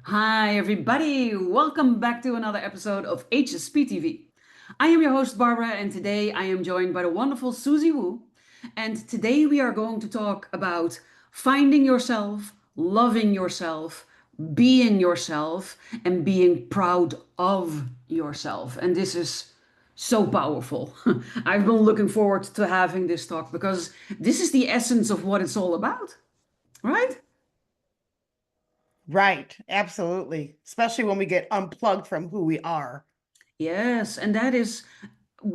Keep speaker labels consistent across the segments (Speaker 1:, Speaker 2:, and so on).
Speaker 1: Hi, everybody. Welcome back to another episode of HSP TV. I am your host, Barbara, and today I am joined by the wonderful Suzy Woo. And today we are going to talk about finding yourself, loving yourself, being yourself, and being proud of yourself. And this is so powerful. I've been looking forward to having this talk because this is the essence of what it's all about, right?
Speaker 2: Right, absolutely. Especially when we get unplugged from who we are.
Speaker 1: Yes, and that is,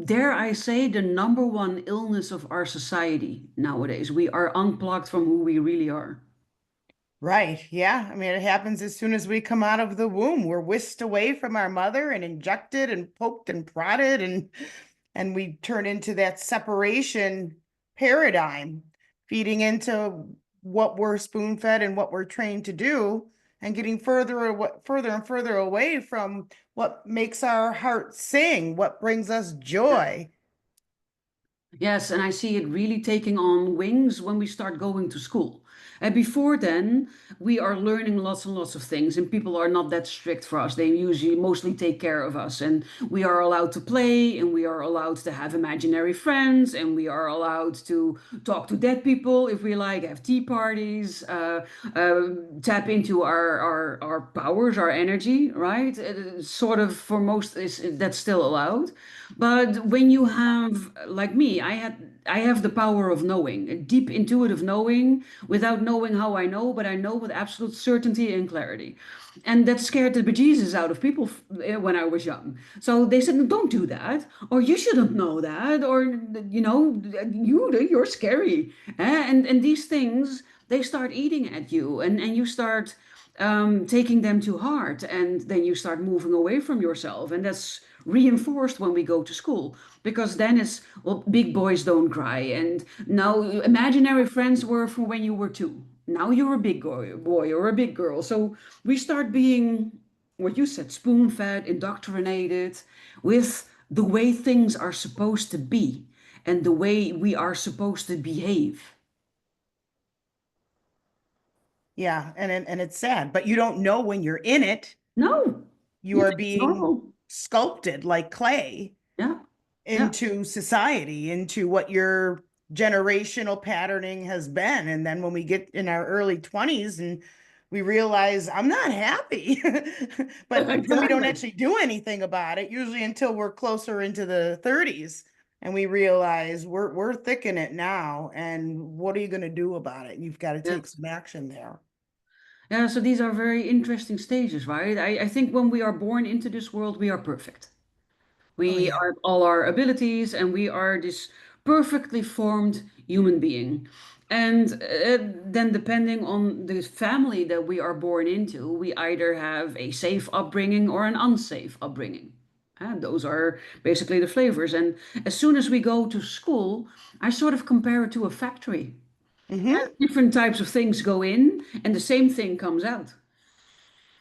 Speaker 1: dare I say, the number one illness of our society nowadays. We are unplugged from who we really are.
Speaker 2: Right. Yeah. I mean, it happens as soon as we come out of the womb. We're whisked away from our mother and injected and poked and prodded and we turn into that separation paradigm, feeding into what we're spoon-fed and what we're trained to do, and getting further and further away from what makes our heart sing, what brings us joy.
Speaker 1: Yes, and I see it really taking on wings when we start going to school. And before then, we are learning lots and lots of things, and people are not that strict for us. They usually mostly take care of us, and we are allowed to play, and we are allowed to have imaginary friends, and we are allowed to talk to dead people if we like, have tea parties, tap into our powers, our energy, right? Sort of for most is that's still allowed. But when you have, like me, I have the power of knowing, a deep intuitive knowing without knowing how I know, but I know with absolute certainty and clarity. And that scared the bejesus out of people when I was young. So they said, "No, don't do that, or you shouldn't know that, or you're scary." And these things, they start eating at you, and you start taking them to heart, and then you start moving away from yourself, and that's reinforced when we go to school, because then it's, well, big boys don't cry, and now imaginary friends were from when you were two. Now you're a big boy or a big girl. So we start being, what you said, spoon-fed, indoctrinated with the way things are supposed to be and the way we are supposed to behave.
Speaker 2: Yeah, and it's sad, but you don't know when you're in it.
Speaker 1: No,
Speaker 2: You
Speaker 1: you
Speaker 2: are
Speaker 1: think it's
Speaker 2: being
Speaker 1: normal.
Speaker 2: sculpted like clay
Speaker 1: Yeah, yeah.
Speaker 2: into society, into what your generational patterning has been. And then when we get in our early 20s and we realize I'm not happy, but then we don't
Speaker 1: Exactly.
Speaker 2: actually do anything about it, usually until we're closer into the 30s. And we realize we're thick in it now. And what are you going to do about it? You've got to
Speaker 1: Yeah.
Speaker 2: take some action there.
Speaker 1: Yeah, so these are very interesting stages, right? I think when we are born into this world, we are perfect.
Speaker 2: Oh,
Speaker 1: We
Speaker 2: yeah.
Speaker 1: are all our abilities, and we are this perfectly formed human being. And then, depending on the family that we are born into, we either have a safe upbringing or an unsafe upbringing. And those are basically the flavors. And as soon as we go to school, I sort of compare it to a factory.
Speaker 2: Hmm.
Speaker 1: Different types of things go in, and the same thing comes out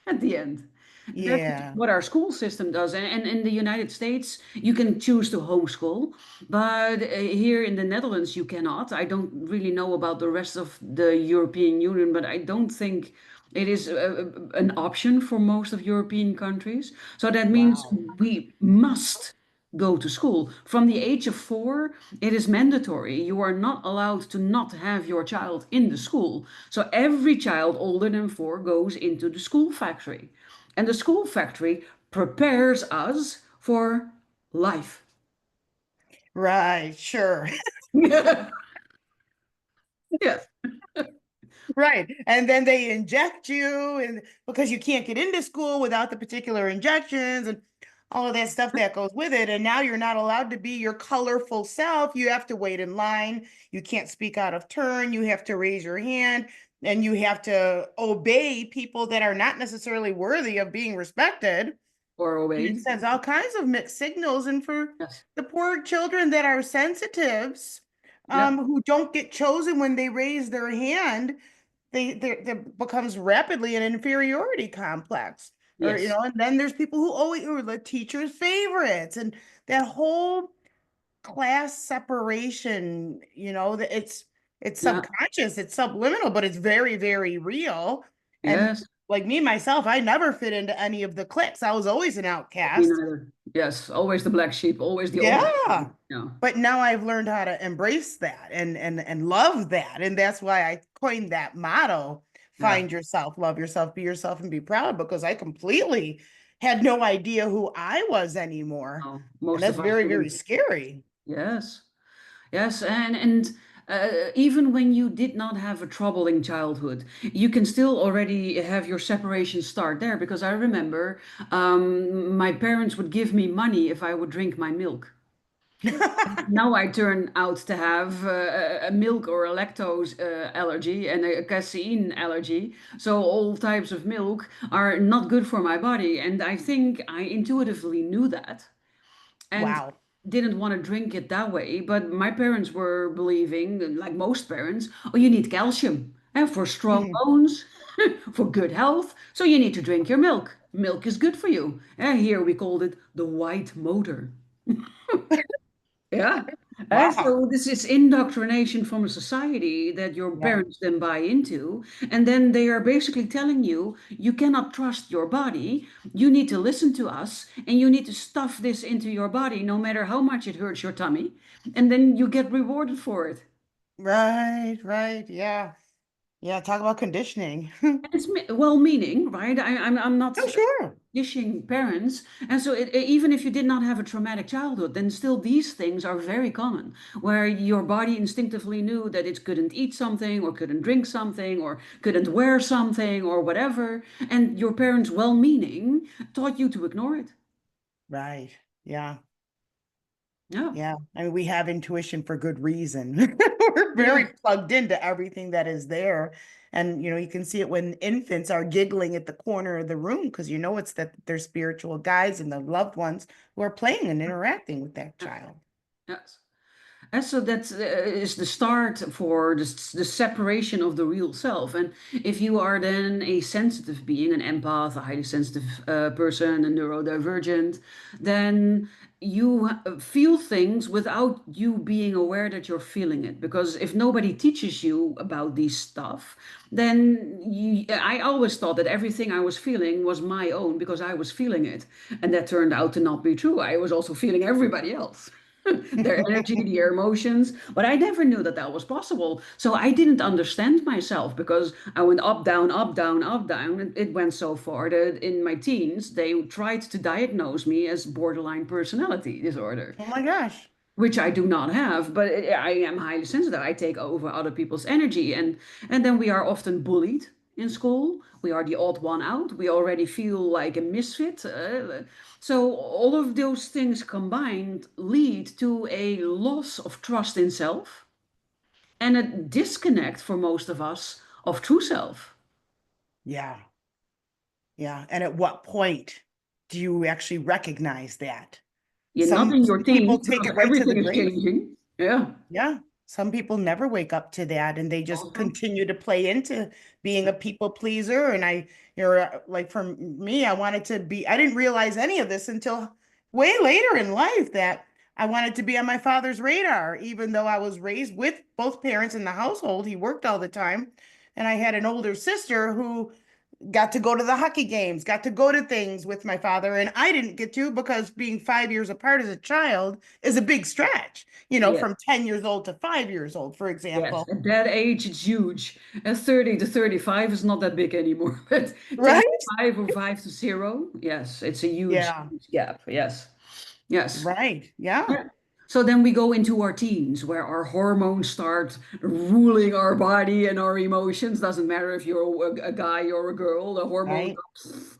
Speaker 1: at the end. That's
Speaker 2: Yeah.
Speaker 1: what our school system does. And in the United States, you can choose to homeschool, but here in the Netherlands, you cannot. I don't really know about the rest of the European Union, but I don't think it is an option for most of European countries. So that means
Speaker 2: Wow.
Speaker 1: we must go to school. From the age of 4, it is mandatory. You are not allowed to not have your child in the school. So every child older than 4 goes into the school factory. And the school factory prepares us for life.
Speaker 2: Right. Sure.
Speaker 1: Yes.
Speaker 2: Right. And then they inject you and because you can't get into school without the particular injections and all of that stuff that goes with it. And now you're not allowed to be your colorful self. You have to wait in line. You can't speak out of turn. You have to raise your hand and you have to obey people that are not necessarily worthy of being respected.
Speaker 1: Or
Speaker 2: And it
Speaker 1: obeyed.
Speaker 2: sends all kinds of mixed signals. And for
Speaker 1: Yes.
Speaker 2: the poor children that are sensitives,
Speaker 1: Yep.
Speaker 2: who don't get chosen when they raise their hand, there becomes rapidly an inferiority complex. Or,
Speaker 1: Yes.
Speaker 2: and then there's people who always are the teacher's favorites and that whole class separation, it's
Speaker 1: Yeah.
Speaker 2: subconscious, it's subliminal, but it's very, very real. And
Speaker 1: Yes.
Speaker 2: like me myself, I never fit into any of the cliques. I was always an
Speaker 1: Me
Speaker 2: outcast.
Speaker 1: neither. Yes, always the black sheep, always the odd
Speaker 2: Yeah.
Speaker 1: one. Yeah,
Speaker 2: But now I've learned how to embrace that and love that. And that's why I coined that motto,
Speaker 1: yeah.
Speaker 2: find yourself, love yourself, be yourself, and be proud, because I completely had no idea who I was anymore.
Speaker 1: No,
Speaker 2: And
Speaker 1: most
Speaker 2: that's
Speaker 1: of us
Speaker 2: very, very
Speaker 1: didn't.
Speaker 2: scary.
Speaker 1: Yes, yes, and even when you did not have a troubling childhood, you can still already have your separation start there. Because I remember my parents would give me money if I would drink my milk. Now I turn out to have a milk or a lactose allergy and a casein allergy. So all types of milk are not good for my body. And I think I intuitively knew that and
Speaker 2: Wow.
Speaker 1: didn't want to drink it that way. But my parents were believing, like most parents, oh, you need calcium and for strong
Speaker 2: Mhm.
Speaker 1: bones, for good health. So you need to drink your milk. Milk is good for you. And here we called it the white motor. Yeah. And
Speaker 2: Wow.
Speaker 1: so this is indoctrination from a society that your
Speaker 2: Yeah.
Speaker 1: parents then buy into. And then they are basically telling you, you cannot trust your body. You need to listen to us and you need to stuff this into your body, no matter how much it hurts your tummy. And then you get rewarded for it.
Speaker 2: Right, right. Yeah. Yeah. Talk about conditioning.
Speaker 1: And it's well-meaning, right? I'm not
Speaker 2: Oh, sure.
Speaker 1: dishing parents, and so even if you did not have a traumatic childhood, then still these things are very common, where your body instinctively knew that it couldn't eat something, or couldn't drink something, or couldn't wear something, or whatever, and your parents, well-meaning, taught you to ignore it.
Speaker 2: Right. Yeah.
Speaker 1: Yeah,
Speaker 2: Yeah. I mean, we have intuition for good reason. We're
Speaker 1: yeah.
Speaker 2: very plugged into everything that is there. And, you can see it when infants are giggling at the corner of the room because it's that their spiritual guides and the loved ones who are playing and interacting with that
Speaker 1: Yeah.
Speaker 2: child.
Speaker 1: Yes. And so that is the start for the separation of the real self. And if you are then a sensitive being, an empath, a highly sensitive person, a neurodivergent, then you feel things without you being aware that you're feeling it. Because if nobody teaches you about these stuff, then I always thought that everything I was feeling was my own because I was feeling it. And that turned out to not be true. I was also feeling everybody else. Their energy, their emotions. But I never knew that that was possible. So I didn't understand myself because I went up, down, up, down, up, down. And it went so far that in my teens, they tried to diagnose me as borderline personality disorder,
Speaker 2: Oh my gosh.
Speaker 1: which I do not have, but I am highly sensitive. I take over other people's energy, and then we are often bullied in school. We are the odd one out. We already feel like a misfit. So all of those things combined lead to a loss of trust in self and a disconnect for most of us of true self.
Speaker 2: Yeah. Yeah. And at what point do you actually recognize that?
Speaker 1: You're not in
Speaker 2: Some
Speaker 1: your
Speaker 2: people
Speaker 1: teens
Speaker 2: take
Speaker 1: because
Speaker 2: it right to the
Speaker 1: everything is
Speaker 2: grave.
Speaker 1: changing. Yeah.
Speaker 2: Yeah. Some people never wake up to that and they just
Speaker 1: Also,
Speaker 2: continue to play into being a people pleaser. And like for me, I didn't realize any of this until way later in life that I wanted to be on my father's radar, even though I was raised with both parents in the household. He worked all the time. And I had an older sister who got to go to the hockey games, got to go to things with my father, and I didn't get to because being 5 years apart as a child is a big stretch,
Speaker 1: yeah.
Speaker 2: from 10 years old to 5 years old, for
Speaker 1: Yes,
Speaker 2: example.
Speaker 1: at that age, it's huge. And 30 to 35 is not that big anymore. But 10 to
Speaker 2: Right?
Speaker 1: 5 or 5 to 0, yes, it's a huge,
Speaker 2: Yeah,
Speaker 1: huge gap. Yes. Yes.
Speaker 2: right. Yeah.
Speaker 1: Yeah. So then we go into our teens where our hormones start ruling our body and our emotions. Doesn't matter if you're a guy or a girl, the hormones.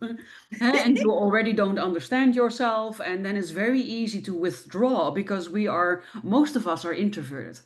Speaker 2: Right.
Speaker 1: And you already don't understand yourself. And then it's very easy to withdraw because most of us are introverted.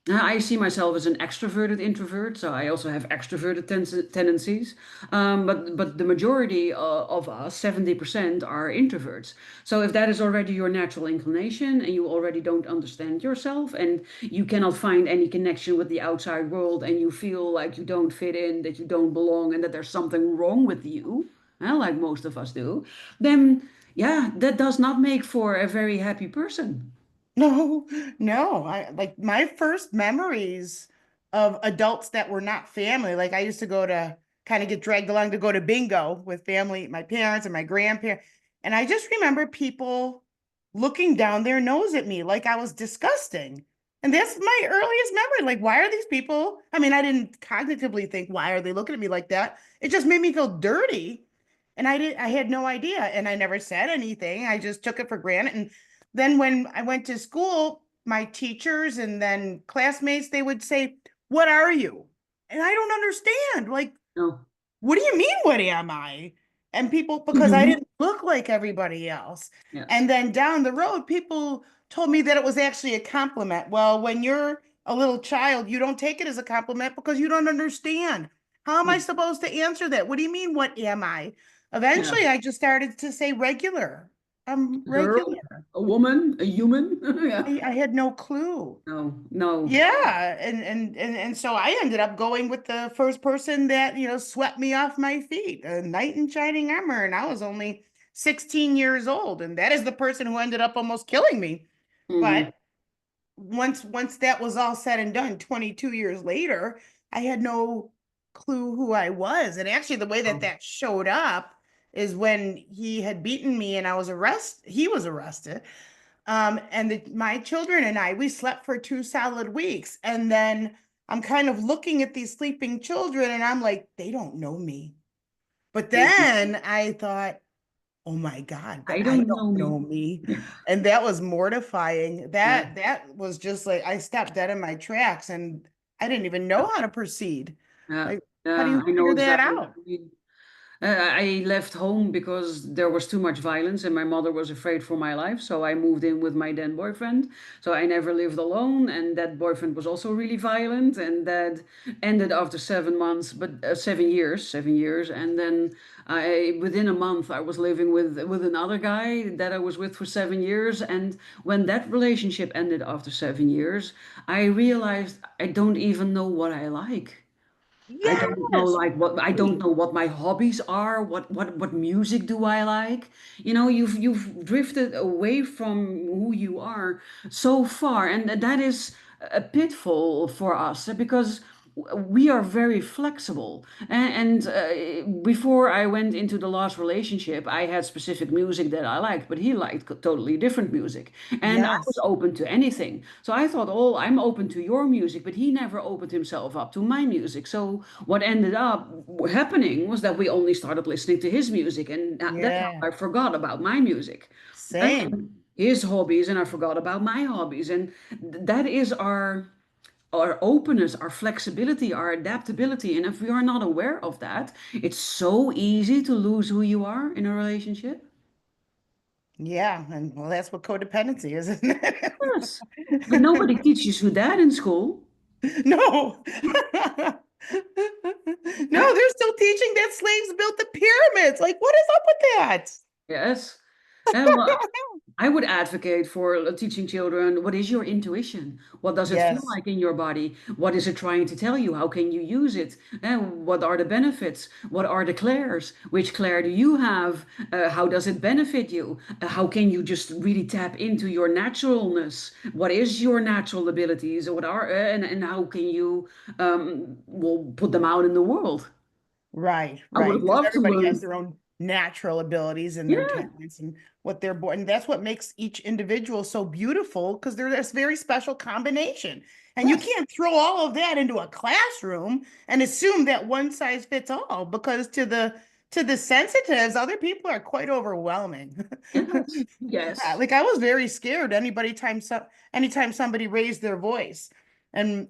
Speaker 1: I see myself as an extroverted introvert, so I also have extroverted tendencies. But the majority of us, 70%, are introverts. So if that is already your natural inclination and you already don't understand yourself and you cannot find any connection with the outside world and you feel like you don't fit in, that you don't belong, and that there's something wrong with you, like most of us do, then yeah, that does not make for a very happy person.
Speaker 2: No, no. I like my first memories of adults that were not family. Like I used to go to kind of get dragged along to go to bingo with family, my parents and my grandparents. And I just remember people looking down their nose at me like I was disgusting. And that's my earliest memory. Like, why are these people? I mean, I didn't cognitively think, why are they looking at me like that? It just made me feel dirty. And I had no idea. And I never said anything. I just took it for granted. And then when I went to school, my teachers and then classmates, they would say, "What are you?" And I don't understand. Like,
Speaker 1: No.
Speaker 2: what do you mean, what am I? And people, because I
Speaker 1: Hmm.
Speaker 2: didn't look like everybody else.
Speaker 1: Yes.
Speaker 2: And then down the road, people told me that it was actually a compliment. Well, when you're a little child, you don't take it as a compliment because you don't understand. How am I
Speaker 1: Mm.
Speaker 2: supposed to answer that? What do you mean, what am I? Eventually,
Speaker 1: Yes.
Speaker 2: I just started to say regular. I'm
Speaker 1: A girl,
Speaker 2: regular.
Speaker 1: a woman, a human. Yeah.
Speaker 2: I had no clue.
Speaker 1: No, no.
Speaker 2: Yeah, and so I ended up going with the first person that, swept me off my feet, a knight in shining armor, and I was only 16 years old, and that is the person who ended up almost killing me.
Speaker 1: Hmm.
Speaker 2: But once that was all said and done, 22 years later, I had no clue who I was. And actually the way that
Speaker 1: Oh.
Speaker 2: that showed up is when he had beaten me and he was arrested. And my children and I, we slept for 2 solid weeks. And then I'm kind of looking at these sleeping children and I'm like, they don't know me. But
Speaker 1: Mhm.
Speaker 2: then I thought, oh my God, but
Speaker 1: I
Speaker 2: I
Speaker 1: don't
Speaker 2: don't
Speaker 1: know me.
Speaker 2: know me.
Speaker 1: Yeah.
Speaker 2: And that was mortifying.
Speaker 1: Yeah.
Speaker 2: That was just like I stopped dead in my tracks and I didn't even know how to proceed.
Speaker 1: Yeah.
Speaker 2: Like, how do
Speaker 1: Yeah.
Speaker 2: you
Speaker 1: I know
Speaker 2: figure that
Speaker 1: exactly what
Speaker 2: out?
Speaker 1: you mean. I left home because there was too much violence and my mother was afraid for my life. So I moved in with my then boyfriend. So I never lived alone. And that boyfriend was also really violent. And that ended after 7 months, but 7 years, 7 years. And then within a month, I was living with another guy that I was with for 7 years. And when that relationship ended after 7 years, I realized I don't even know what I like. I don't know
Speaker 2: Yes,
Speaker 1: like what I don't
Speaker 2: right.
Speaker 1: know what my hobbies are, what music do I like? You know, you've drifted away from who you are so far, and that is a pitfall for us because we are very flexible. And before I went into the last relationship, I had specific music that I liked, but he liked totally different music, and I was
Speaker 2: Yes.
Speaker 1: open to anything. So I thought, oh, I'm open to your music, but he never opened himself up to my music. So what ended up happening was that we only started listening to his music, and that's
Speaker 2: Yeah.
Speaker 1: how I forgot about my music
Speaker 2: Same.
Speaker 1: and his hobbies, and I forgot about my hobbies. And that is our openness, our flexibility, our adaptability. And if we are not aware of that, it's so easy to lose who you are in a relationship.
Speaker 2: Yeah. And well, that's what codependency is, isn't
Speaker 1: Yes. But nobody
Speaker 2: it?
Speaker 1: teaches you that in school.
Speaker 2: No. No, they're still teaching that slaves built the pyramids. Like, what is up with that?
Speaker 1: Yes. And well, I would advocate for teaching children what is your intuition? What does it feel
Speaker 2: Yes.
Speaker 1: like in your body? What is it trying to tell you? How can you use it? And what are the benefits? What are the clairs? Which clair do you have? How does it benefit you? How can you just really tap into your naturalness? What is your natural abilities? What are and how can you well put them out in the world?
Speaker 2: Right,
Speaker 1: I would have
Speaker 2: right. Because
Speaker 1: loved to
Speaker 2: everybody has
Speaker 1: learn.
Speaker 2: their own natural abilities and their
Speaker 1: Yeah.
Speaker 2: talents and what they're born. And that's what makes each individual so beautiful because they're this very special combination. And you
Speaker 1: Yes.
Speaker 2: can't throw all of that into a classroom and assume that one size fits all because to the sensitives, other people are quite overwhelming.
Speaker 1: Yes. Yes.
Speaker 2: Like I was very scared anytime somebody raised their voice. And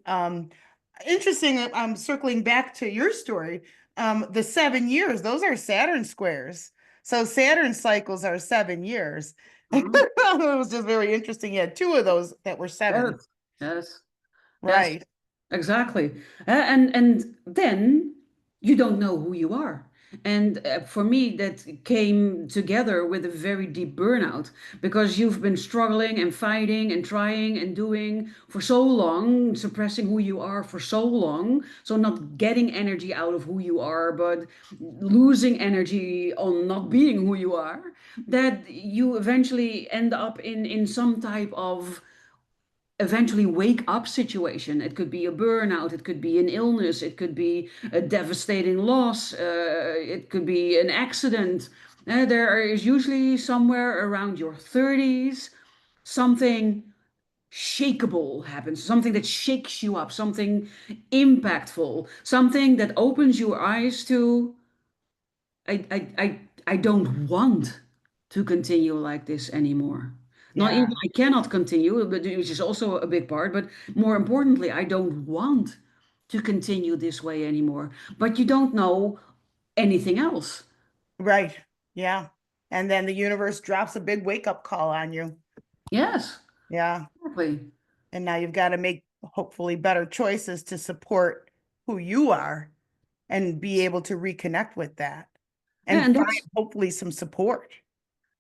Speaker 2: interesting, I'm circling back to your story. The 7 years, those are Saturn squares. So Saturn cycles are 7 years. It was just very interesting. You had two of those that were seven.
Speaker 1: Yes, yes, yes,
Speaker 2: Right.
Speaker 1: exactly. And then you don't know who you are. And for me, that came together with a very deep burnout because you've been struggling and fighting and trying and doing for so long, suppressing who you are for so long. So not getting energy out of who you are, but losing energy on not being who you are, that you eventually end up in some type of eventually wake up situation. It could be a burnout, it could be an illness, it could be a devastating loss, it could be an accident. There is usually somewhere around your 30s something shakeable happens, something that shakes you up, something impactful, something that opens your eyes to, I don't want to continue like this anymore. Not even
Speaker 2: Yeah,
Speaker 1: I cannot continue, but which is also a big part, but more importantly, I don't want to continue this way anymore. But you don't know anything else.
Speaker 2: right. Yeah. And then the universe drops a big wake up call on you.
Speaker 1: Yes,
Speaker 2: Yeah.
Speaker 1: exactly.
Speaker 2: And now you've got to make hopefully better choices to support who you are and be able to reconnect with that
Speaker 1: Yeah,
Speaker 2: and
Speaker 1: and
Speaker 2: find hopefully some support.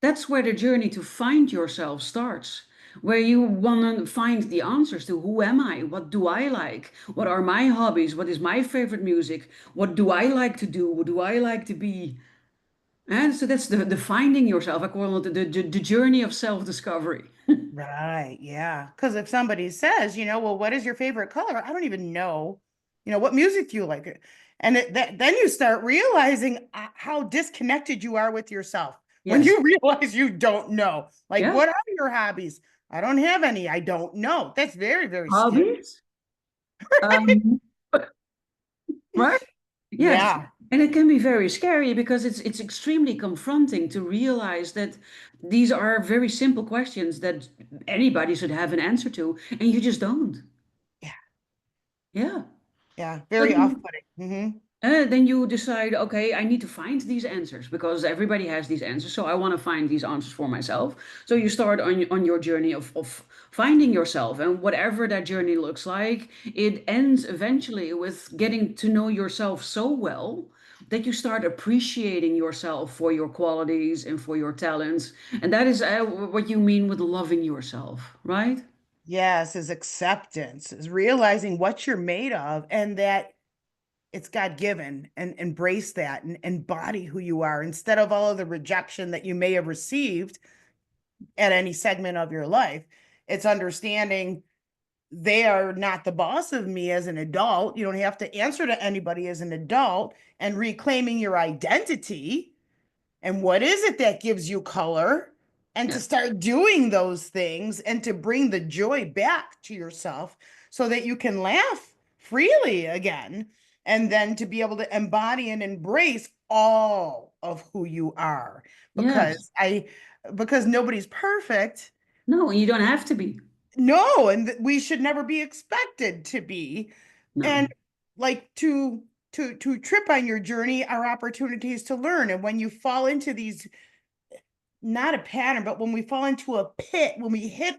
Speaker 1: that's where the journey to find yourself starts, where you want to find the answers to who am I? What do I like? What are my hobbies? What is my favorite music? What do I like to do? What do I like to be? And so that's the finding yourself. I call it the journey of self-discovery.
Speaker 2: Right. Yeah. Because if somebody says, well, what is your favorite color? I don't even know. What music do you like? And then you start realizing how disconnected you are with yourself when
Speaker 1: Yes.
Speaker 2: you realize you don't know. Like,
Speaker 1: Yeah.
Speaker 2: what are your hobbies? I don't have any. I don't know. That's very, very scary.
Speaker 1: Hobbies. Um, right? Yes.
Speaker 2: Yeah.
Speaker 1: And it can be very scary because it's extremely confronting to realize that these are very simple questions that anybody should have an answer to, and you just don't.
Speaker 2: Yeah.
Speaker 1: Yeah.
Speaker 2: Yeah.
Speaker 1: So
Speaker 2: Very off-putting.
Speaker 1: then you decide, okay, I need to find these answers because everybody has these answers. So I want to find these answers for myself. So you start on your journey of finding yourself, and whatever that journey looks like, it ends eventually with getting to know yourself so well that you start appreciating yourself for your qualities and for your talents. And that is what you mean with loving yourself, right?
Speaker 2: Yes, is acceptance, is realizing what you're made of and that it's God given, and embrace that and embody who you are instead of all of the rejection that you may have received at any segment of your life. It's understanding they are not the boss of me as an adult. You don't have to answer to anybody as an adult, and reclaiming your identity and what is it that gives you color, and to
Speaker 1: Yeah.
Speaker 2: start doing those things and to bring the joy back to yourself so that you can laugh freely again, and then to be able to embody and embrace all of who you are,
Speaker 1: Yes.
Speaker 2: because nobody's perfect.
Speaker 1: No, you don't have to be.
Speaker 2: No, and we should never be expected to be. And
Speaker 1: No.
Speaker 2: like to trip on your journey are opportunities to learn. And when you fall into these, not a pattern, but when we fall into a pit, when we hit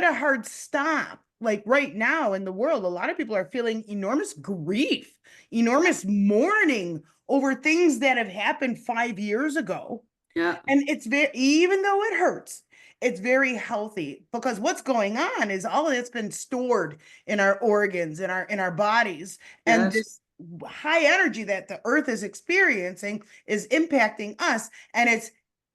Speaker 2: a hard stop, like right now in the world, a lot of people are feeling enormous grief, enormous mourning over things that have happened 5 years ago.
Speaker 1: Yeah.
Speaker 2: And it's very, even though it hurts, it's very healthy, because what's going on is all of it's been stored in our organs, in our bodies. And
Speaker 1: Yes.
Speaker 2: this high energy that the earth is experiencing is impacting us. And it's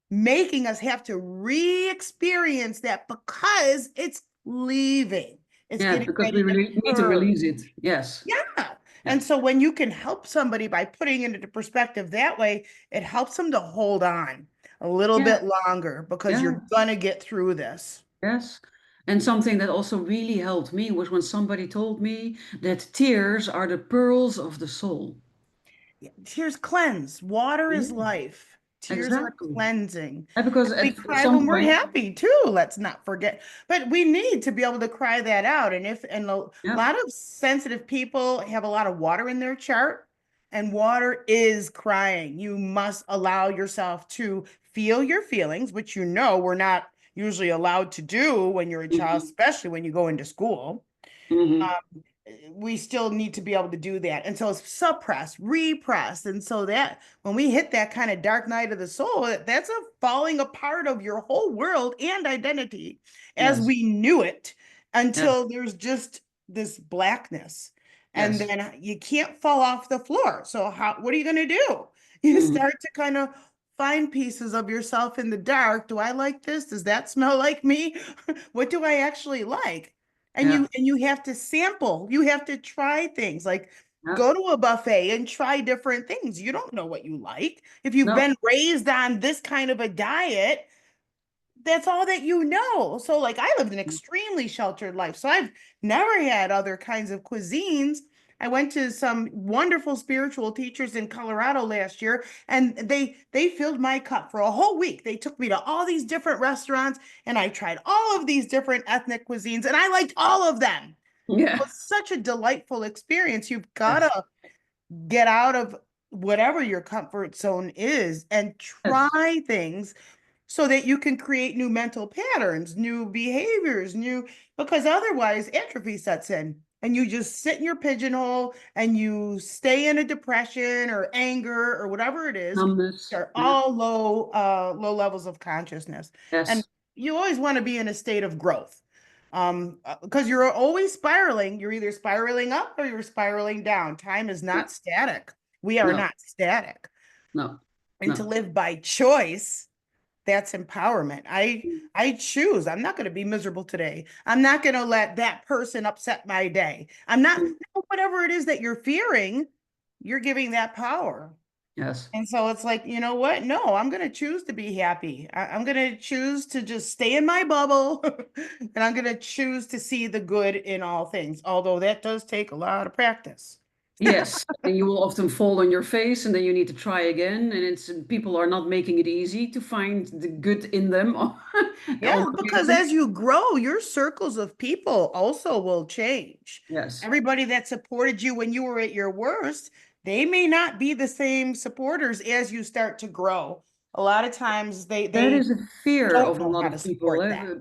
Speaker 2: making us have to re-experience that because it's leaving. It's
Speaker 1: Yeah,
Speaker 2: getting
Speaker 1: because we
Speaker 2: ready to
Speaker 1: really need to
Speaker 2: purge.
Speaker 1: release it. Yes.
Speaker 2: Yeah.
Speaker 1: Yeah.
Speaker 2: And so when you can help somebody by putting it into perspective that way, it helps them to hold on a little
Speaker 1: Yeah.
Speaker 2: bit longer, because
Speaker 1: Yeah.
Speaker 2: you're gonna get through this.
Speaker 1: Yes. And something that also really helped me was when somebody told me that tears are the pearls of the soul.
Speaker 2: Yeah, tears cleanse. Water is
Speaker 1: Yeah,
Speaker 2: life. Tears are
Speaker 1: exactly.
Speaker 2: cleansing.
Speaker 1: And because
Speaker 2: We
Speaker 1: at
Speaker 2: cry
Speaker 1: some
Speaker 2: when we're
Speaker 1: point,
Speaker 2: happy too. Let's not forget. But we need to be able to cry that out. And a
Speaker 1: yeah,
Speaker 2: lot of sensitive people have a lot of water in their chart, and water is crying. You must allow yourself to feel your feelings, which we're not usually allowed to do when you're a child,
Speaker 1: hmm
Speaker 2: especially when you go into school.
Speaker 1: hmm
Speaker 2: um, we still need to be able to do that. And so it's suppress, repress. And so that when we hit that kind of dark night of the soul, that's a falling apart of your whole world and identity as
Speaker 1: yes,
Speaker 2: we knew it,
Speaker 1: yes,
Speaker 2: until there's just this blackness. And
Speaker 1: yes,
Speaker 2: then you can't fall off the floor. So what are you going to do? You
Speaker 1: hmm
Speaker 2: start to kind of find pieces of yourself in the dark. Do I like this? Does that smell like me? What do I actually like? And
Speaker 1: Yeah.
Speaker 2: you have to sample. You have to try things. Like
Speaker 1: Yeah.
Speaker 2: go to a buffet and try different things. You don't know what you like. If you've
Speaker 1: No.
Speaker 2: been raised on this kind of a diet, that's all that you know. So like I lived an extremely sheltered life. So I've never had other kinds of cuisines. I went to some wonderful spiritual teachers in Colorado last year and they filled my cup for a whole week. They took me to all these different restaurants and I tried all of these different ethnic cuisines and I liked all of them. It
Speaker 1: Yeah.
Speaker 2: was such a delightful experience. You've got
Speaker 1: Yes.
Speaker 2: to get out of whatever your comfort zone is and
Speaker 1: Yes.
Speaker 2: try things so that you can create new mental patterns, new behaviors, because otherwise atrophy sets in and you just sit in your pigeonhole and you stay in a depression or anger or whatever it is.
Speaker 1: Numbness.
Speaker 2: They're
Speaker 1: Yeah.
Speaker 2: all low levels of consciousness. And
Speaker 1: Yes.
Speaker 2: you always want to be in a state of growth. Because you're always spiraling. You're either spiraling up or you're spiraling down. Time is
Speaker 1: Yeah.
Speaker 2: not static. We are
Speaker 1: No.
Speaker 2: not static.
Speaker 1: No.
Speaker 2: And to
Speaker 1: No.
Speaker 2: live by choice, that's empowerment. I choose. I'm not going to be miserable today. I'm not going to let that person upset my day. I'm not,
Speaker 1: Mm.
Speaker 2: whatever it is that you're fearing, you're giving that power.
Speaker 1: Yes.
Speaker 2: And so it's like, you know what? No, I'm going to choose to be happy. I'm going to choose to just stay in my bubble and I'm going to choose to see the good in all things, although that does take a lot of practice.
Speaker 1: Yes, and you will often fall on your face, and then you need to try again. And it's people are not making it easy to find the good in them
Speaker 2: Yeah,
Speaker 1: on
Speaker 2: because
Speaker 1: occasion.
Speaker 2: as you grow, your circles of people also will change.
Speaker 1: Yes,
Speaker 2: Everybody that supported you when you were at your worst, they may not be the same supporters as you start to grow. A lot of times they
Speaker 1: that
Speaker 2: they
Speaker 1: is a fear
Speaker 2: don't
Speaker 1: of a
Speaker 2: know
Speaker 1: lot
Speaker 2: how to
Speaker 1: of people.
Speaker 2: support that.
Speaker 1: A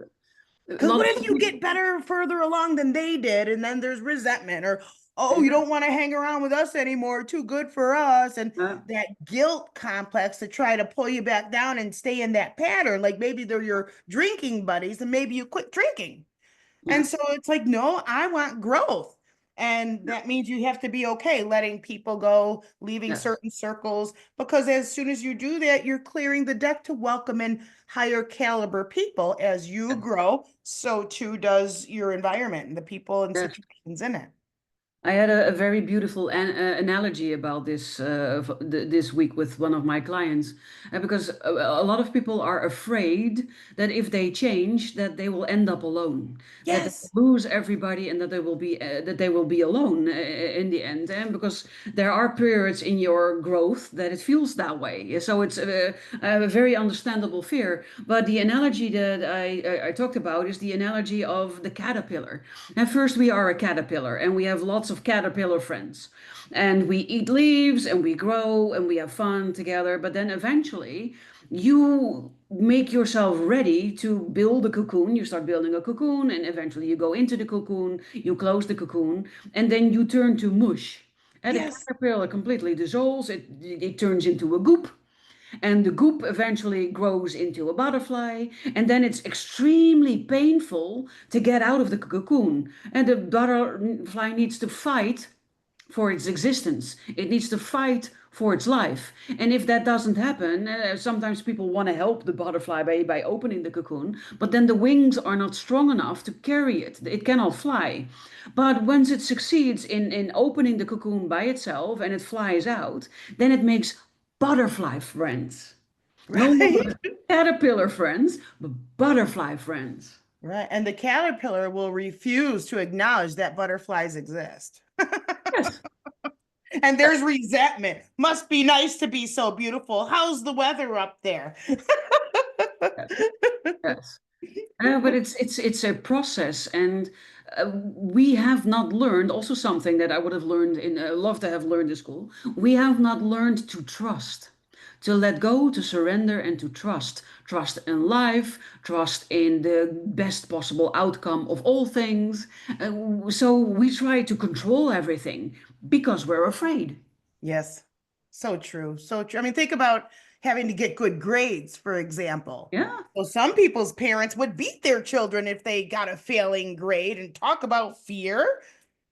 Speaker 2: Because
Speaker 1: lot
Speaker 2: what
Speaker 1: of
Speaker 2: if you
Speaker 1: people.
Speaker 2: get better further along than they did, and then there's resentment, or oh, you
Speaker 1: Yeah,
Speaker 2: don't want to hang around with us anymore, too good for us, and
Speaker 1: yeah,
Speaker 2: that guilt complex to try to pull you back down and stay in that pattern. Like maybe they're your drinking buddies, and maybe you quit drinking.
Speaker 1: yeah,
Speaker 2: And so it's like, no, I want growth. And that means you have to be okay letting people go, leaving
Speaker 1: yes,
Speaker 2: certain circles, because as soon as you do that, you're clearing the deck to welcome in higher caliber people. As you
Speaker 1: yes,
Speaker 2: grow, so too does your environment and the people and
Speaker 1: yes.
Speaker 2: situations in it.
Speaker 1: I had a very beautiful analogy about this this week with one of my clients, because a lot of people are afraid that if they change, that they will end up alone, that they will
Speaker 2: Yes.
Speaker 1: lose everybody, and that they will be alone in the end. And because there are periods in your growth that it feels that way, so it's a very understandable fear. But the analogy that I talked about is the analogy of the caterpillar. At first, we are a caterpillar and we have lots of caterpillar friends. And we eat leaves and we grow and we have fun together. But then eventually, you make yourself ready to build a cocoon. You start building a cocoon, and eventually, you go into the cocoon, you close the cocoon, and then you turn to mush. And the
Speaker 2: Yes.
Speaker 1: caterpillar completely dissolves, it turns into a goop, and the goop eventually grows into a butterfly, and then it's extremely painful to get out of the cocoon, and the butterfly needs to fight for its existence. It needs to fight for its life. And if that doesn't happen, sometimes people want to help the butterfly by opening the cocoon, but then the wings are not strong enough to carry it. It cannot fly. But once it succeeds in opening the cocoon by itself and it flies out, then it makes butterfly friends. No
Speaker 2: Right.
Speaker 1: longer caterpillar friends, but butterfly friends.
Speaker 2: Right. And the caterpillar will refuse to acknowledge that butterflies exist.
Speaker 1: Yes,
Speaker 2: And there's resentment. Must be nice to be so beautiful. How's the weather up there?
Speaker 1: yes, yes. But it's a process, and we have not learned. Also, something that I would have learned in love to have learned in school. We have not learned to trust, to let go, to surrender, and to trust. Trust in life, trust in the best possible outcome of all things. So we try to control everything because we're afraid.
Speaker 2: Yes. So true. So true. I mean, think about having to get good grades, for example.
Speaker 1: Yeah,
Speaker 2: So some people's parents would beat their children if they got a failing grade and talk about fear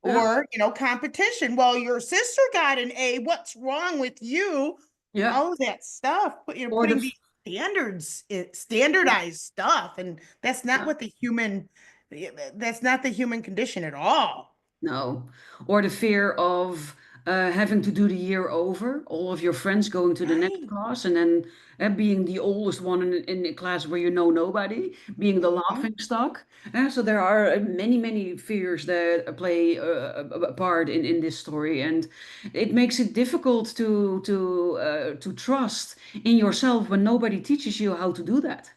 Speaker 1: yeah,
Speaker 2: or, competition. Well, your sister got an A. What's wrong with you?
Speaker 1: yeah.
Speaker 2: All of that stuff,
Speaker 1: Or
Speaker 2: putting
Speaker 1: the
Speaker 2: these standards, standardized stuff. And that's not
Speaker 1: yeah.
Speaker 2: what the human That's not the human condition at all.
Speaker 1: No. Or the fear of having to do the year over, all of your friends going to the next
Speaker 2: Right.
Speaker 1: class, and then being the oldest one in a class where you know nobody, being the
Speaker 2: Mhm.
Speaker 1: laughing stock. So there are many, many fears that play a part in this story, and it makes it difficult to trust in yourself when nobody teaches you how to do that.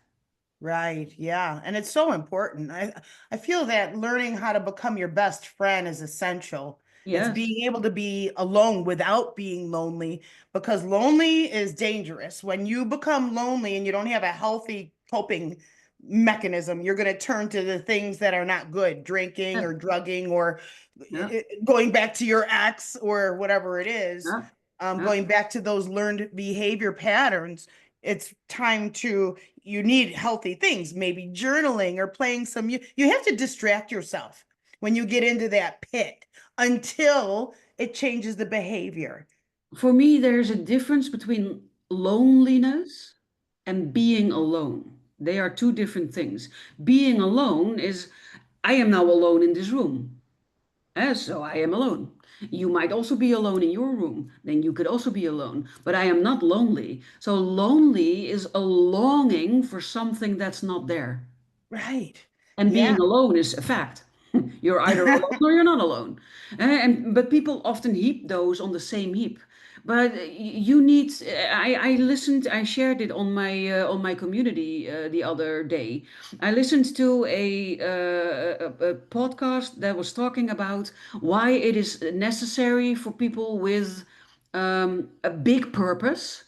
Speaker 2: Right. Yeah. And it's so important. I feel that learning how to become your best friend is essential. It's
Speaker 1: Yes.
Speaker 2: being able to be alone without being lonely, because lonely is dangerous. When you become lonely and you don't have a healthy coping mechanism, you're going to turn to the things that are not good, drinking
Speaker 1: Yeah.
Speaker 2: or drugging or
Speaker 1: Yeah.
Speaker 2: going back to your ex or whatever it is,
Speaker 1: Yeah. Yeah.
Speaker 2: going back to those learned behavior patterns. It's time to, you need healthy things, maybe journaling or playing some, you have to distract yourself when you get into that pit until it changes the behavior.
Speaker 1: For me, there's a difference between loneliness and being alone. They are two different things. Being alone is, I am now alone in this room. So I am alone. You might also be alone in your room. Then you could also be alone. But I am not lonely. So lonely is a longing for something that's not there.
Speaker 2: Right.
Speaker 1: And
Speaker 2: Yeah.
Speaker 1: being alone is a fact. You're either alone or you're not alone. And but people often heap those on the same heap. But you need. I listened. I shared it on my community the other day. I listened to a podcast that was talking about why it is necessary for people with a big purpose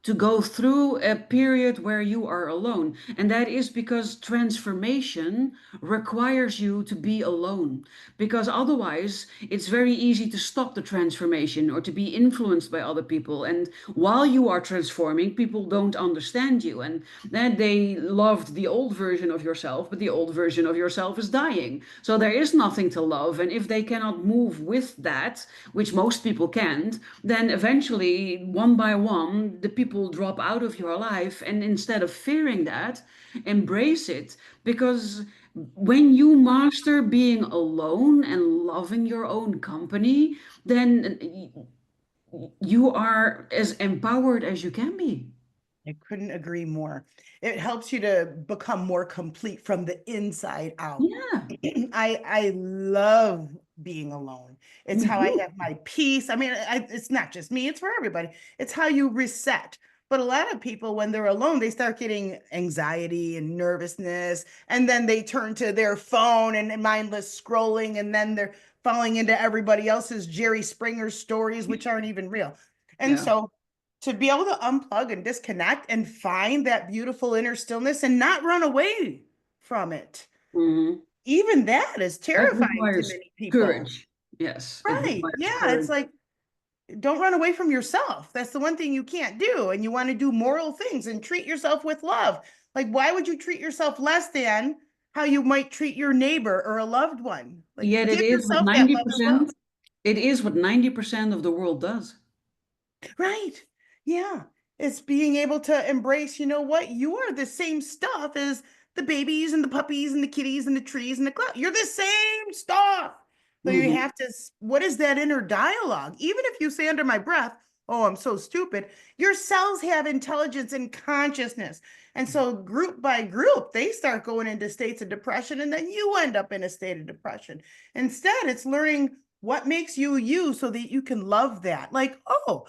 Speaker 1: to go through a period where you are alone. And that is because transformation requires you to be alone. Because otherwise, it's very easy to stop the transformation or to be influenced by other people. And while you are transforming, people don't understand you. And then they loved the old version of yourself, but the old version of yourself is dying. So there is nothing to love. And if they cannot move with that, which most people can't, then eventually, one by one, the people drop out of your life. And instead of fearing that, embrace it. Because when you master being alone and loving your own company, then you are as empowered as you can be.
Speaker 2: I couldn't agree more. It helps you to become more complete from the inside out.
Speaker 1: Yeah,
Speaker 2: I love being alone. It's
Speaker 1: me
Speaker 2: how I
Speaker 1: too.
Speaker 2: have my peace. I mean, it's not just me, it's for everybody. It's how you reset. But a lot of people, when they're alone, they start getting anxiety and nervousness, and then they turn to their phone and mindless scrolling, and then they're falling into everybody else's Jerry Springer stories, which aren't even real. And
Speaker 1: Yeah.
Speaker 2: so to be able to unplug and disconnect and find that beautiful inner stillness and not run away from it,
Speaker 1: Mhm.
Speaker 2: even that is
Speaker 1: That
Speaker 2: terrifying to
Speaker 1: requires
Speaker 2: many people.
Speaker 1: courage. Yes, it
Speaker 2: Right.
Speaker 1: requires
Speaker 2: Yeah. It's
Speaker 1: courage.
Speaker 2: like, don't run away from yourself. That's the one thing you can't do. And you want to do moral things and treat yourself with love. Like, why would you treat yourself less than how you might treat your neighbor or a loved one? Like,
Speaker 1: Yet it
Speaker 2: give
Speaker 1: is what
Speaker 2: yourself that love and love.
Speaker 1: 90%, it is what 90% of the world does.
Speaker 2: Right. Yeah. It's being able to embrace, you know what? You are the same stuff as the babies and the puppies and the kitties and the trees and the clouds. You're the same stuff. So you
Speaker 1: Mhm.
Speaker 2: have to, what is that inner dialogue? Even if you say under my breath, oh, I'm so stupid, your cells have intelligence and consciousness. And so group by group, they start going into states of depression, and then you end up in a state of depression. Instead, it's learning what makes you you so that you can love that. Like, oh,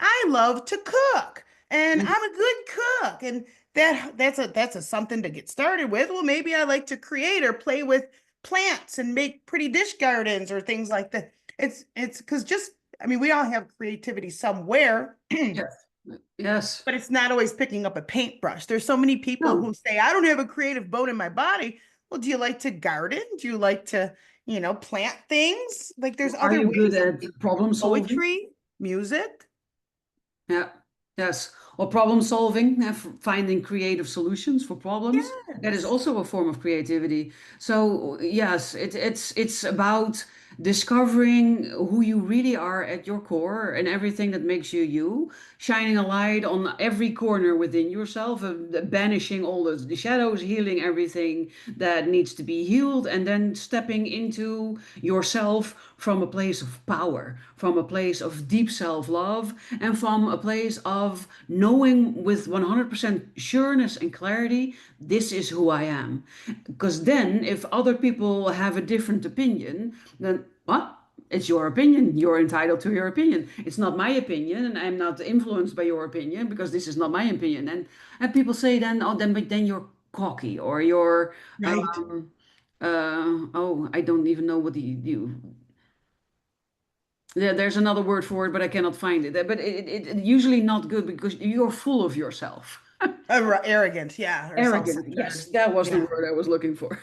Speaker 2: I love to cook and
Speaker 1: Mhm.
Speaker 2: I'm a good cook, and that's a something to get started with. Well, maybe I like to create or play with plants and make pretty dish gardens or things like that. It's because just, I mean, we all have creativity somewhere,
Speaker 1: Yes. Yes.
Speaker 2: but it's not always picking up a paintbrush. There's so many people
Speaker 1: No.
Speaker 2: who say, I don't have a creative bone in my body. Well, do you like to garden? Do you like to, plant things? Like, there's
Speaker 1: Are
Speaker 2: other
Speaker 1: you good
Speaker 2: ways of
Speaker 1: at problem solving?
Speaker 2: poetry, music.
Speaker 1: Yeah. Yes. Or problem solving, finding creative solutions for problems. That is
Speaker 2: Yes.
Speaker 1: also a form of creativity. So yes, it's about discovering who you really are at your core and everything that makes you you, shining a light on every corner within yourself, banishing all the shadows, healing everything that needs to be healed, and then stepping into yourself from a place of power, from a place of deep self-love, and from a place of knowing with 100% sureness and clarity, this is who I am. Because then, if other people have a different opinion, then what? It's your opinion. You're entitled to your opinion. It's not my opinion, and I'm not influenced by your opinion because this is not my opinion. And people say then, oh, then but then you're cocky or you're
Speaker 2: Right.
Speaker 1: oh, I don't even know what you. Yeah, there's another word for it, but I cannot find it. But it usually not good because you're full of yourself.
Speaker 2: Arrogant, yeah, or
Speaker 1: Arrogant.
Speaker 2: self-centered.
Speaker 1: Yes, that was the
Speaker 2: Yeah.
Speaker 1: word I was looking for.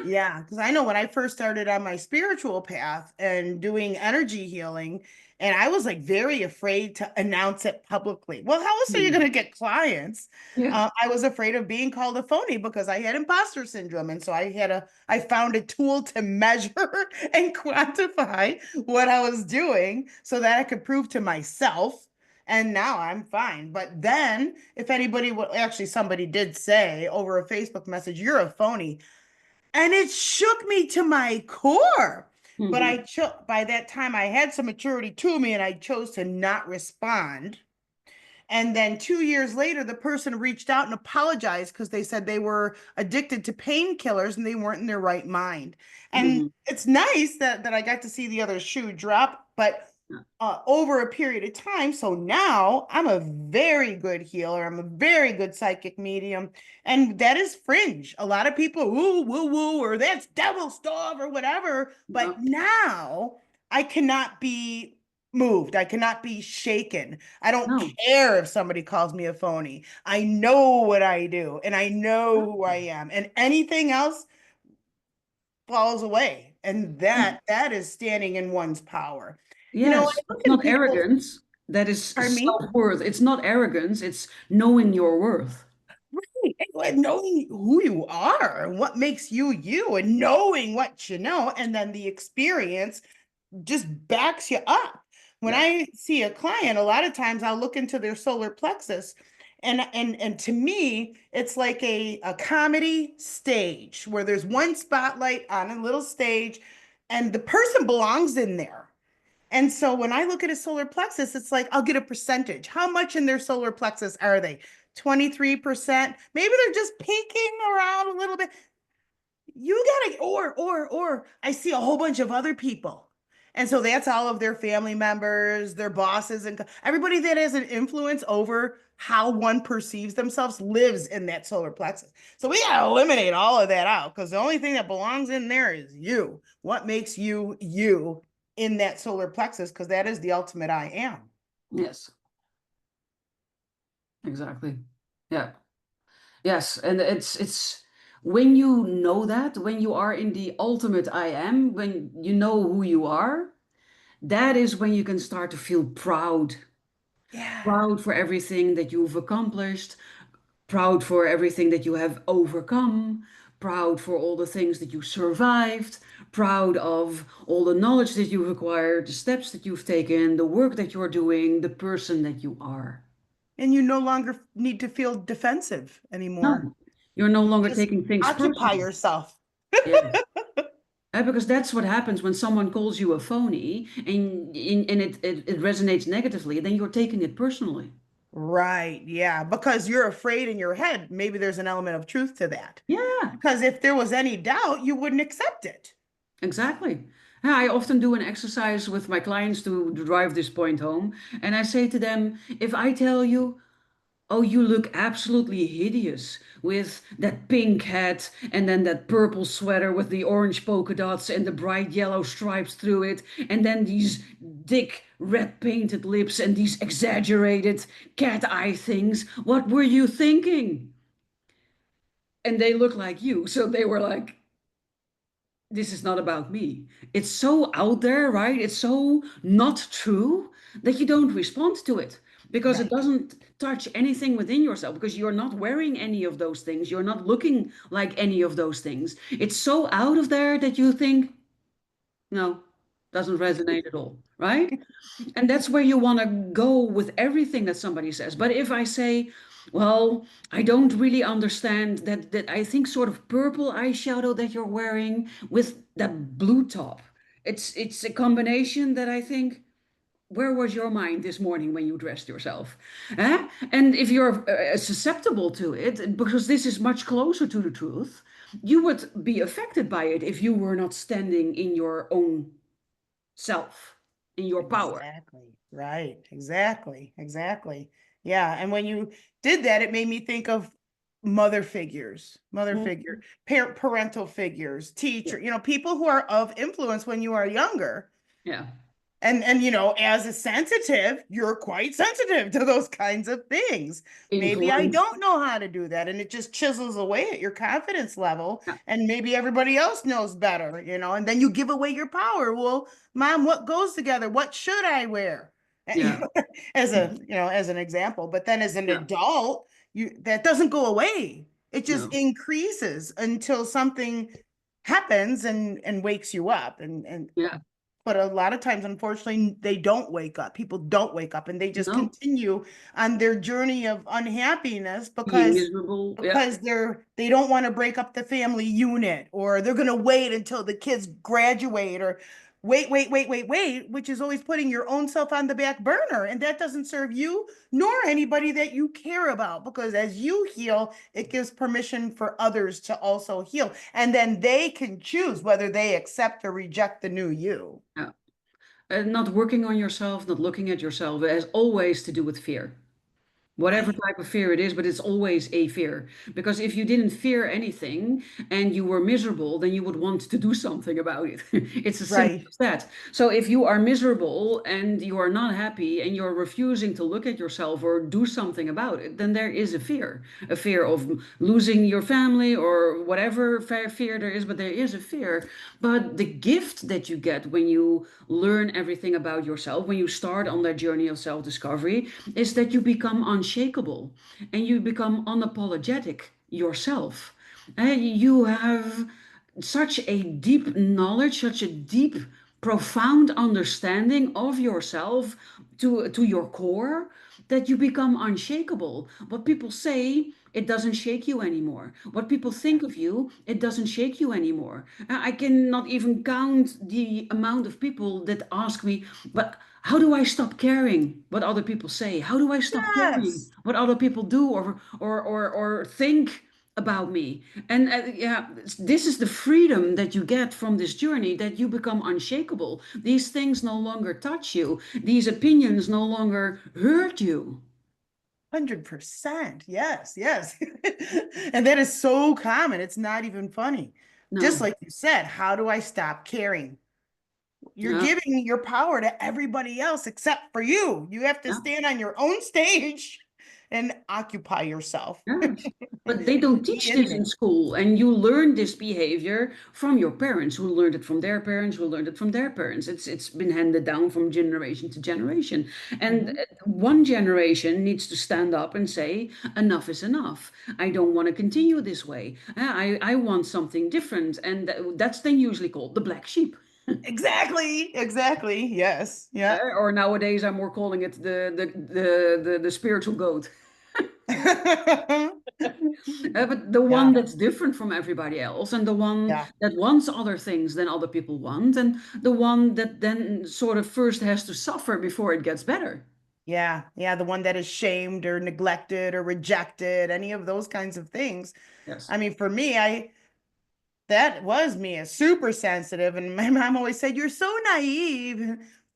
Speaker 2: Yeah, because I know when I first started on my spiritual path and doing energy healing, and I was like very afraid to announce it publicly. Well, how else are you going to get clients?
Speaker 1: Yeah.
Speaker 2: I was afraid of being called a phony because I had imposter syndrome, and so I found a tool to measure and quantify what I was doing so that I could prove to myself. And now I'm fine. But then, if anybody would actually, somebody did say over a Facebook message, "You're a phony." And it shook me to my core. But
Speaker 1: Hmm.
Speaker 2: I chose by that time I had some maturity to me and I chose to not respond. And then 2 years later, the person reached out and apologized because they said they were addicted to painkillers and they weren't in their right mind. And
Speaker 1: Hmm.
Speaker 2: it's nice that I got to see the other shoe drop, but over a period of time. So now I'm a very good healer. I'm a very good psychic medium. And that is fringe. A lot of people, woo, woo, woo, or that's devil stuff or whatever. But
Speaker 1: No,
Speaker 2: now I cannot be moved. I cannot be shaken. I don't
Speaker 1: no.
Speaker 2: care if somebody calls me a phony. I know what I do and I know who I am. And anything else falls away. And that is standing in one's power. When I
Speaker 1: Yes,
Speaker 2: look
Speaker 1: it's
Speaker 2: at
Speaker 1: not
Speaker 2: people,
Speaker 1: arrogance. That is
Speaker 2: pardon me,
Speaker 1: self-worth. It's not arrogance. It's knowing your worth.
Speaker 2: and knowing who you are and what makes you you and knowing what you know, and then the experience just backs you up. When
Speaker 1: Yes.
Speaker 2: I see a client, a lot of times I'll look into their solar plexus. And to me, it's like a comedy stage where there's one spotlight on a little stage, and the person belongs in there. And so when I look at a solar plexus, it's like I'll get a percentage. How much in their solar plexus are they? 23%. Maybe they're just peeking around a little bit. You gotta, or I see a whole bunch of other people. And so that's all of their family members, their bosses, and everybody that has an influence over how one perceives themselves lives in that solar plexus. So we gotta eliminate all of that out because the only thing that belongs in there is you. What makes you you in that solar plexus? Because that is the ultimate I am.
Speaker 1: Yes, exactly. Yeah. Yes, and it's when you know that, when you are in the ultimate I am, when you know who you are, that is when you can start to feel proud.
Speaker 2: Yeah.
Speaker 1: Proud for everything that you've accomplished, proud for everything that you have overcome, proud for all the things that you survived, proud of all the knowledge that you've acquired, the steps that you've taken, the work that you're doing, the person that you are.
Speaker 2: And you no longer need to feel defensive anymore.
Speaker 1: No, you're no longer
Speaker 2: Just
Speaker 1: taking things
Speaker 2: occupy
Speaker 1: personally.
Speaker 2: yourself.
Speaker 1: Yeah. Because that's what happens when someone calls you a phony and it resonates negatively, then you're taking it personally.
Speaker 2: Right. Yeah. Because you're afraid in your head. Maybe there's an element of truth to that.
Speaker 1: Yeah,
Speaker 2: Because if there was any doubt, you wouldn't accept it.
Speaker 1: exactly. Yeah, I often do an exercise with my clients to drive this point home. And I say to them, if I tell you, oh, you look absolutely hideous with that pink hat and then that purple sweater with the orange polka dots and the bright yellow stripes through it, and then these thick red painted lips and these exaggerated cat eye things. What were you thinking? And they look like you. So they were like, this is not about me. It's so out there, right? It's so not true that you don't respond to it because it
Speaker 2: Right.
Speaker 1: doesn't touch anything within yourself because you're not wearing any of those things. You're not looking like any of those things. It's so out of there that you think, no. Doesn't resonate at all, right? And that's where you want to go with everything that somebody says. But if I say, well, I don't really understand that I think sort of purple eyeshadow that you're wearing with that blue top. It's a combination that I think, where was your mind this morning when you dressed yourself? And if you're susceptible to it, because this is much closer to the truth, you would be affected by it if you were not standing in your own self, in your power.
Speaker 2: Exactly. Right. Exactly. Exactly. Yeah. And when you did that, it made me think of mother figure,
Speaker 1: Mhm.
Speaker 2: parental figures,
Speaker 1: Yeah.
Speaker 2: teacher, people who are of influence when you are younger.
Speaker 1: Yeah.
Speaker 2: And as a sensitive, you're quite sensitive to those kinds of things. Maybe I
Speaker 1: Influence.
Speaker 2: don't know how to do that, and it just chisels away at your confidence level.
Speaker 1: Yeah.
Speaker 2: And maybe everybody else knows better, and then you give away your power. Well, mom, what goes together? What should I wear?
Speaker 1: Yeah.
Speaker 2: As an example. But then as an
Speaker 1: Yeah.
Speaker 2: adult, that doesn't go away. It just
Speaker 1: No.
Speaker 2: increases until something happens and wakes you up. And
Speaker 1: Yeah.
Speaker 2: but a lot of times, unfortunately, they don't wake up. People don't wake up, and they just
Speaker 1: No.
Speaker 2: continue on their journey of unhappiness
Speaker 1: Being
Speaker 2: because
Speaker 1: miserable. Yeah.
Speaker 2: because they don't want to break up the family unit, or they're going to wait until the kids graduate, or wait, which is always putting your own self on the back burner, and that doesn't serve you nor anybody that you care about, because as you heal, it gives permission for others to also heal, and then they can choose whether they accept or reject the new you.
Speaker 1: Yeah. Not working on yourself, not looking at yourself, it has always to do with fear. Whatever
Speaker 2: Right.
Speaker 1: type of fear it is, but it's always a fear. Because if you didn't fear anything and you were miserable, then you would want to do something about it. It's as simple
Speaker 2: Right.
Speaker 1: as that. So if you are miserable and you are not happy and you're refusing to look at yourself or do something about it, then there is a fear of losing your family or whatever fear there is, but there is a fear. But the gift that you get when you learn everything about yourself, when you start on that journey of self-discovery, is that you become unshakable and you become unapologetic yourself. And you have such a deep knowledge, such a deep, profound understanding of yourself to your core that you become unshakable. What people say, it doesn't shake you anymore. What people think of you, it doesn't shake you anymore. I cannot even count the amount of people that ask me, but how do I stop caring what other people say? How do I stop caring
Speaker 2: Yes.
Speaker 1: what other people do or think about me? And yeah, this is the freedom that you get from this journey, that you become unshakable. These things no longer touch you. These opinions no longer hurt you.
Speaker 2: 100%. Yes, yes. And that is so common. It's not even funny. Just
Speaker 1: No.
Speaker 2: like you said, how do I stop caring? You're
Speaker 1: Yeah.
Speaker 2: giving your power to everybody else except for you. You have to
Speaker 1: Yeah.
Speaker 2: stand on your own stage and occupy yourself.
Speaker 1: Yes. But they don't
Speaker 2: Be
Speaker 1: teach
Speaker 2: in
Speaker 1: this in
Speaker 2: there.
Speaker 1: school. And you learn this behavior from your parents, who learned it from their parents, who learned it from their parents. It's been handed down from generation to generation. And
Speaker 2: Mhm.
Speaker 1: one generation needs to stand up and say, enough is enough. I don't want to continue this way. I want something different. And that's then usually called the black sheep.
Speaker 2: Exactly. Exactly. Yes. Yeah.
Speaker 1: Or nowadays, I'm more calling it the spiritual goat. But the one
Speaker 2: Yeah.
Speaker 1: that's different from everybody else, and the one
Speaker 2: Yeah.
Speaker 1: that wants other things than other people want, and the one that then sort of first has to suffer before it gets better.
Speaker 2: Yeah, yeah, the one that is shamed or neglected or rejected, any of those kinds of things.
Speaker 1: Yes.
Speaker 2: I mean, for me, I that was me, a super sensitive, and my mom always said, "You're so naive."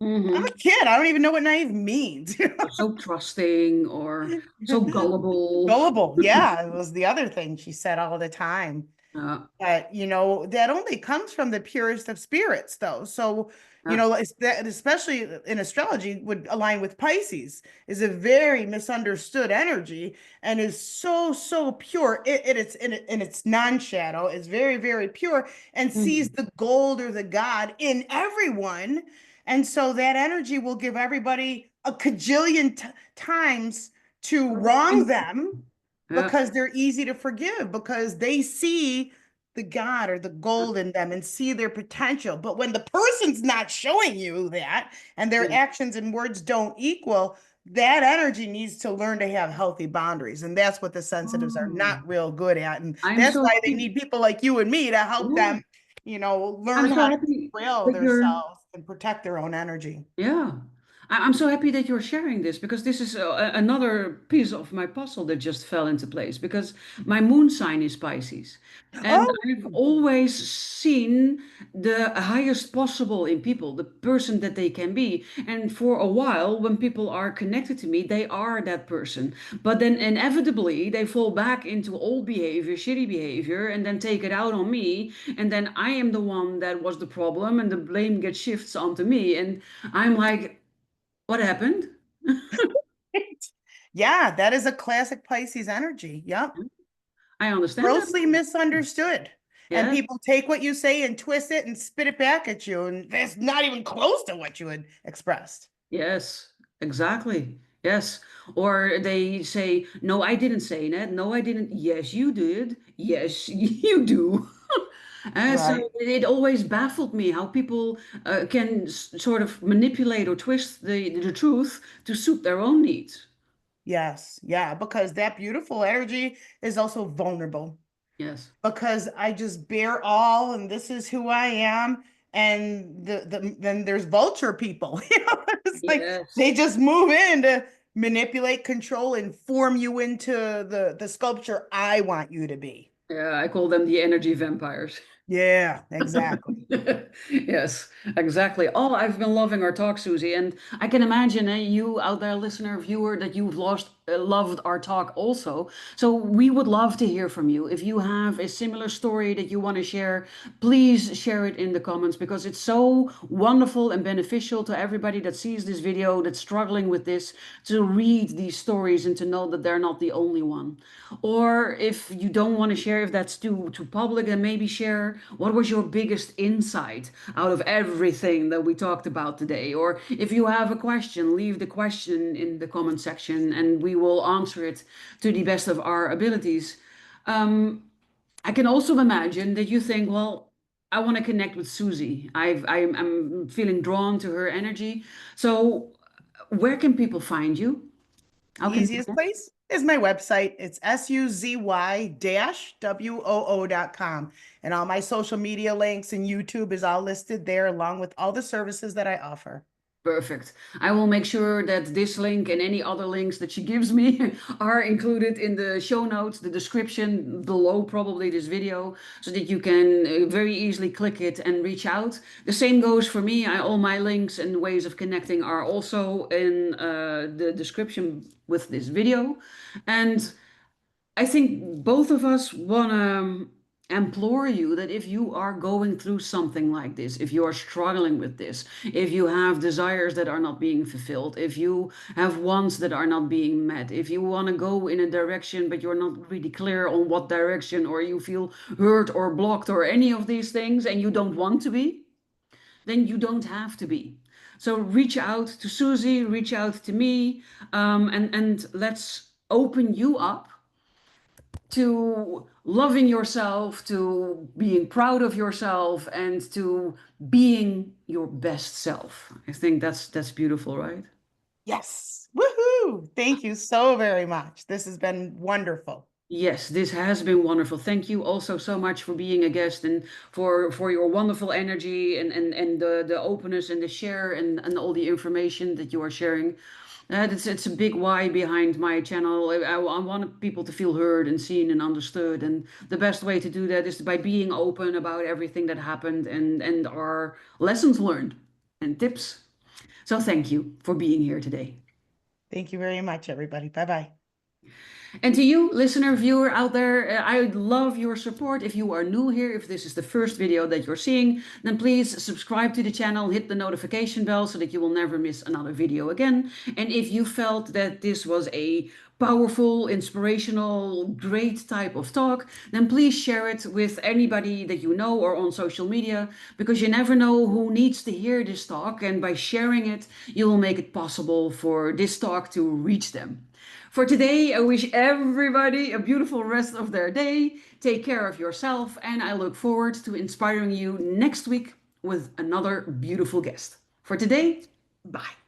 Speaker 2: I'm a
Speaker 1: Mm-hmm.
Speaker 2: kid. I don't even know what naive means.
Speaker 1: Or so trusting or so gullible.
Speaker 2: Gullible. Yeah, it was the other thing she said all the time.
Speaker 1: Uh,
Speaker 2: But that only comes from the purest of spirits, though. So,
Speaker 1: yeah.
Speaker 2: it's that, especially in astrology, would align with Pisces, is a very misunderstood energy and is so, so pure. It's in its non-shadow, is very, very pure and sees
Speaker 1: Mhm.
Speaker 2: the gold or the God in everyone. And so that energy will give everybody a cajillion times to wrong them
Speaker 1: Yeah.
Speaker 2: because they're easy to forgive because they see the God or the gold in them and see their potential. But when the person's not showing you that and their
Speaker 1: Yeah.
Speaker 2: actions and words don't equal, that energy needs to learn to have healthy boundaries. And that's what the sensitives are
Speaker 1: Oh,
Speaker 2: not real good at. And
Speaker 1: I'm
Speaker 2: that's
Speaker 1: so
Speaker 2: why they
Speaker 1: happy.
Speaker 2: need people like you and me to help
Speaker 1: Yeah.
Speaker 2: them,
Speaker 1: I'm
Speaker 2: learn
Speaker 1: so
Speaker 2: how to
Speaker 1: happy
Speaker 2: trail
Speaker 1: that you're
Speaker 2: themselves and protect their own energy.
Speaker 1: Yeah, I'm so happy that you're sharing this because this is another piece of my puzzle that just fell into place because my moon sign is Pisces. And
Speaker 2: Oh,
Speaker 1: I've always seen the highest possible in people, the person that they can be. And for a while, when people are connected to me, they are that person. But then inevitably, they fall back into old behavior, shitty behavior, and then take it out on me. And then I am the one that was the problem, and the blame gets shifts onto me. And I'm like, what happened?
Speaker 2: yeah, that is a classic Pisces energy. Yep.
Speaker 1: I understand that
Speaker 2: Grossly
Speaker 1: now.
Speaker 2: misunderstood. And
Speaker 1: Yes,
Speaker 2: people take what you say and twist it and spit it back at you. And that's not even close to what you had expressed.
Speaker 1: yes, exactly. Yes. Or they say, no, I didn't say that. No, I didn't. Yes, you did. Yes, you do. So
Speaker 2: Right.
Speaker 1: it always baffled me how people can sort of manipulate or twist the truth to suit their own needs.
Speaker 2: Yes. Yeah. Because that beautiful energy is also vulnerable.
Speaker 1: Yes.
Speaker 2: Because I just bear all and this is who I am. And then there's vulture people. It's like they
Speaker 1: Yes.
Speaker 2: just move in to manipulate, control, and form you into the sculpture I want you to be.
Speaker 1: Yeah, I call them the energy vampires.
Speaker 2: Yeah, exactly.
Speaker 1: Yes, exactly. Oh, I've been loving our talk, Susie, and I can imagine you out there, listener, viewer, that you've loved our talk also. So we would love to hear from you. If you have a similar story that you want to share, please share it in the comments because it's so wonderful and beneficial to everybody that sees this video that's struggling with this to read these stories and to know that they're not the only one. Or if you don't want to share, if that's too public, then maybe share what was your biggest insight out of everything that we talked about today. Or if you have a question, leave the question in the comment section and we will answer it to the best of our abilities. Um, I can also imagine that you think, well, I want to connect with Susie. I'm feeling drawn to her energy. So where can people find you? How can they
Speaker 2: Easiest
Speaker 1: connect?
Speaker 2: place is my website. It's suzy-woo.com. And all my social media links and YouTube is all listed there, along with all the services that I offer.
Speaker 1: Perfect. I will make sure that this link and any other links that she gives me are included in the show notes, the description below probably this video, so that you can very easily click it and reach out. The same goes for me. All my links and ways of connecting are also in the description with this video. And I think both of us want to implore you that if you are going through something like this, if you are struggling with this, if you have desires that are not being fulfilled, if you have wants that are not being met, if you want to go in a direction but you're not really clear on what direction, or you feel hurt or blocked or any of these things and you don't want to be, then you don't have to be. So reach out to Susie, reach out to me, and let's open you up to loving yourself, to being proud of yourself, and to being your best self. I think that's beautiful, right?
Speaker 2: Yes. Woohoo. Thank you so very much. This has been wonderful.
Speaker 1: Yes, this has been wonderful. Thank you also so much for being a guest and for your wonderful energy and the openness and the share and all the information that you are sharing. It's a big why behind my channel. I want people to feel heard and seen and understood. And the best way to do that is by being open about everything that happened and our lessons learned and tips. So thank you for being here today.
Speaker 2: Thank you very much, everybody. Bye bye.
Speaker 1: And to you, listener, viewer out there, I would love your support. If you are new here, if this is the first video that you're seeing, then please subscribe to the channel, hit the notification bell so that you will never miss another video again. And if you felt that this was a powerful, inspirational, great type of talk, then please share it with anybody that you know or on social media, because you never know who needs to hear this talk. And by sharing it, you will make it possible for this talk to reach them. For today, I wish everybody a beautiful rest of their day. Take care of yourself, and I look forward to inspiring you next week with another beautiful guest. For today, bye.